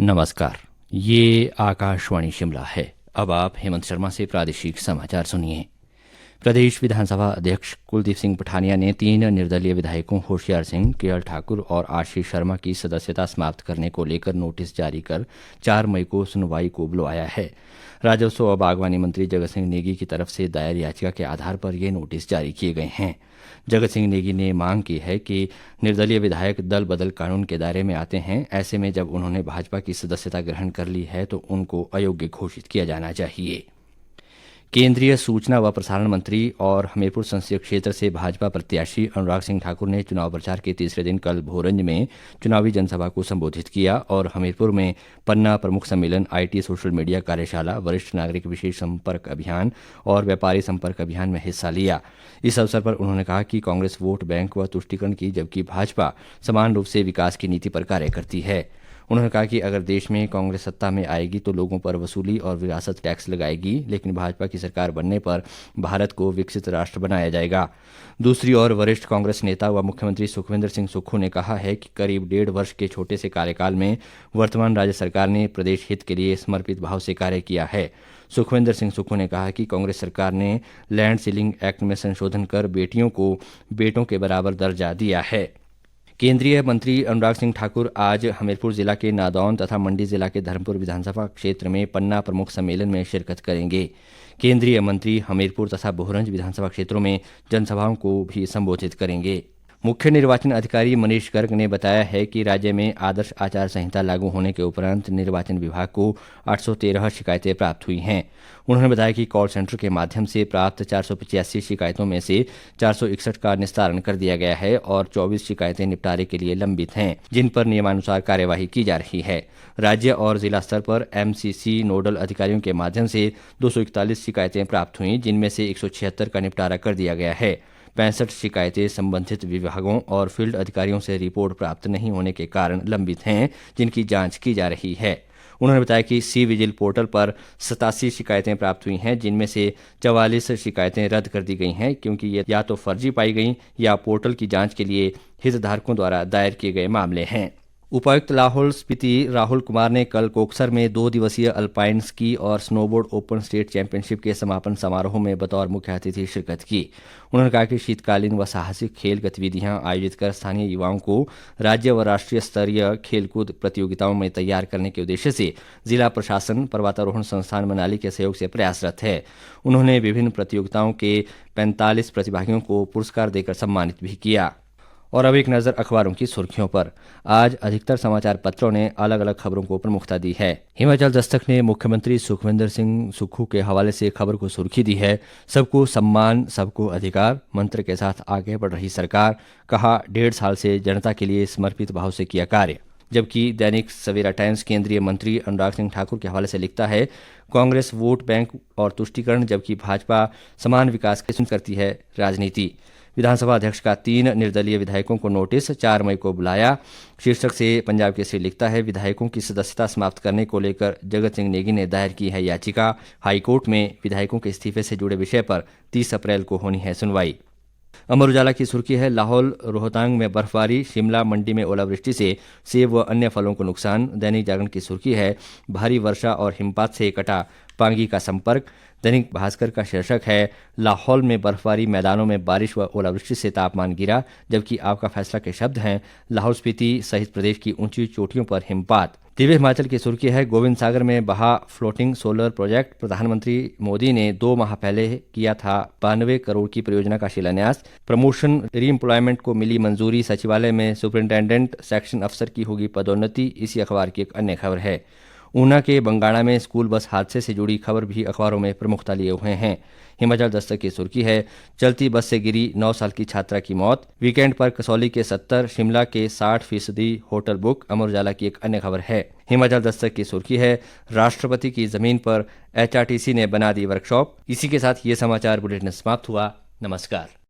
नमस्कार। ये आकाशवाणी शिमला है। अब आप हेमंत शर्मा से प्रादेशिक समाचार सुनिए। प्रदेश विधानसभा अध्यक्ष कुलदीप सिंह पठानिया ने 3 निर्दलीय विधायकों होशियार सिंह, केएल ठाकुर और आशीष शर्मा की सदस्यता समाप्त करने को लेकर नोटिस जारी कर 4 मई को सुनवाई को बुलवाया है। राजस्व और बागवानी मंत्री जगत सिंह नेगी की तरफ से दायर याचिका के आधार पर ये नोटिस जारी किए गए हैं। जगत सिंह नेगी ने मांग की है कि निर्दलीय विधायक दल बदल कानून के दायरे में आते हैं। ऐसे में जब उन्होंने भाजपा की सदस्यता ग्रहण कर ली है तो उनको अयोग्य घोषित किया जाना चाहिए। केंद्रीय सूचना व प्रसारण मंत्री और हमीरपुर संसदीय क्षेत्र से भाजपा प्रत्याशी अनुराग सिंह ठाकुर ने चुनाव प्रचार के तीसरे दिन कल भोरंज में चुनावी जनसभा को संबोधित किया और हमीरपुर में पन्ना प्रमुख सम्मेलन, आईटी सोशल मीडिया कार्यशाला, वरिष्ठ नागरिक विशेष संपर्क अभियान और व्यापारी संपर्क अभियान में हिस्सा लिया। इस अवसर पर उन्होंने कहा कि कांग्रेस वोट बैंक व तुष्टीकरण की, जबकि भाजपा समान रूप से विकास की नीति पर कार्य करती है। उन्होंने कहा कि अगर देश में कांग्रेस सत्ता में आएगी तो लोगों पर वसूली और विरासत टैक्स लगाएगी, लेकिन भाजपा की सरकार बनने पर भारत को विकसित राष्ट्र बनाया जाएगा। दूसरी ओर वरिष्ठ कांग्रेस नेता व मुख्यमंत्री सुखविंदर सिंह सुक्खू ने कहा है कि करीब 1.5 वर्ष के छोटे से कार्यकाल में वर्तमान राज्य सरकार ने प्रदेश हित के लिए समर्पित भाव से कार्य किया है। सुखविंदर सिंह सुक्खू ने कहा कि कांग्रेस सरकार ने लैंड सीलिंग एक्ट में संशोधन कर बेटियों को बेटों के बराबर दर्जा दिया है। केंद्रीय मंत्री अनुराग सिंह ठाकुर आज हमीरपुर जिला के नादौन तथा मंडी जिला के धर्मपुर विधानसभा क्षेत्र में पन्ना प्रमुख सम्मेलन में शिरकत करेंगे। केंद्रीय मंत्री हमीरपुर तथा बोहरंज विधानसभा क्षेत्रों में जनसभाओं को भी संबोधित करेंगे। मुख्य निर्वाचन अधिकारी मनीष गर्ग ने बताया है कि राज्य में आदर्श आचार संहिता लागू होने के उपरांत निर्वाचन विभाग को 813 शिकायतें प्राप्त हुई हैं। उन्होंने बताया कि कॉल सेंटर के माध्यम से प्राप्त 485 शिकायतों में से 461 का निस्तारण कर दिया गया है और 24 शिकायतें निपटारे के लिए लंबित हैं, जिन पर नियमानुसार कार्यवाही की जा रही है। राज्य और जिला स्तर पर एमसीसी नोडल अधिकारियों के माध्यम से 241 शिकायतें प्राप्त हुई, जिनमें से 176 का निपटारा कर दिया गया है। 65 शिकायतें संबंधित विभागों और फील्ड अधिकारियों से रिपोर्ट प्राप्त नहीं होने के कारण लंबित हैं, जिनकी जांच की जा रही है। उन्होंने बताया कि सी विजिल पोर्टल पर 87 शिकायतें प्राप्त हुई हैं, जिनमें से 44 शिकायतें रद्द कर दी गई हैं, क्योंकि ये या तो फर्जी पाई गई या पोर्टल की जांच के लिए हितधारकों द्वारा दायर किए गए मामले हैं। उपायुक्त लाहौल स्पीति राहुल कुमार ने कल कोकसर में 2 दिवसीय अल्पाइन स्की और स्नोबोर्ड ओपन स्टेट चैंपियनशिप के समापन समारोह में बतौर मुख्य अतिथि शिरकत की। उन्होंने कहा कि शीतकालीन व साहसिक खेल गतिविधियां आयोजित कर स्थानीय युवाओं को राज्य व राष्ट्रीय स्तरीय खेलकूद प्रतियोगिताओं में तैयार करने के उद्देश्य से जिला प्रशासन पर्वतारोहण संस्थान मनाली के सहयोग से प्रयासरत है। उन्होंने विभिन्न प्रतियोगिताओं के 45 प्रतिभागियों को पुरस्कार देकर सम्मानित भी किया। और अब एक नज़र अखबारों की सुर्खियों पर। आज अधिकतर समाचार पत्रों ने अलग अलग खबरों को प्रमुखता दी है। हिमाचल दस्तक ने मुख्यमंत्री सुखविंदर सिंह सुक्खू के हवाले से खबर को सुर्खी दी है, सबको सम्मान सबको अधिकार मंत्र के साथ आगे बढ़ रही सरकार, कहा 1.5 साल से जनता के लिए समर्पित भाव से किया कार्य। जबकि दैनिक सवेरा टाइम्स केंद्रीय मंत्री अनुराग सिंह ठाकुर के हवाले से लिखता है, कांग्रेस वोट बैंक और तुष्टीकरण, जबकि भाजपा समान विकास की करती है राजनीति। विधानसभा अध्यक्ष का 3 निर्दलीय विधायकों को नोटिस, 4 मई को बुलाया। शीर्षक से पंजाब केसरी लिखता है, विधायकों की सदस्यता समाप्त करने को लेकर जगत सिंह नेगी ने दायर की है याचिका। हाईकोर्ट में विधायकों के इस्तीफे से जुड़े विषय पर 30 अप्रैल को होनी है सुनवाई। अमर उजाला की सुर्खी है, लाहौल रोहतांग में बर्फबारी, शिमला मंडी में ओलावृष्टि से सेब व अन्य फलों को नुकसान। दैनिक जागरण की सुर्खी है, भारी वर्षा और हिमपात से कटा पांगी का संपर्क। दैनिक भास्कर का शीर्षक है, लाहौल में बर्फबारी, मैदानों में बारिश व ओलावृष्टि से तापमान गिरा। जबकि आपका फैसला के शब्द हैं, लाहौल स्पीति सहित प्रदेश की ऊंची चोटियों पर हिमपात। दिव्य हिमाचल की सुर्खी है, गोविंद सागर में बहा फ्लोटिंग सोलर प्रोजेक्ट, प्रधानमंत्री मोदी ने 2 माह पहले किया था 92 करोड़ की परियोजना का शिलान्यास। प्रमोशन री एम्प्लॉयमेंट को मिली मंजूरी, सचिवालय में सुपरिंटेंडेंट सेक्शन अफसर की होगी पदोन्नति। इसी अखबार की एक अन्य खबर है। ऊना के बंगाणा में स्कूल बस हादसे से जुड़ी खबर भी अखबारों में प्रमुखता लिए हुए हैं। हिमाचल दस्तक की सुर्खी है, चलती बस से गिरी 9 साल की छात्रा की मौत। वीकेंड पर कसौली के 70, शिमला के 60% होटल बुक। अमर उजाला की एक अन्य खबर है। हिमाचल दस्तक की सुर्खी है, राष्ट्रपति की जमीन पर एचआरटीसी ने बना दी वर्कशॉप। इसी के साथ ये समाचार बुलेटिन समाप्त हुआ। नमस्कार।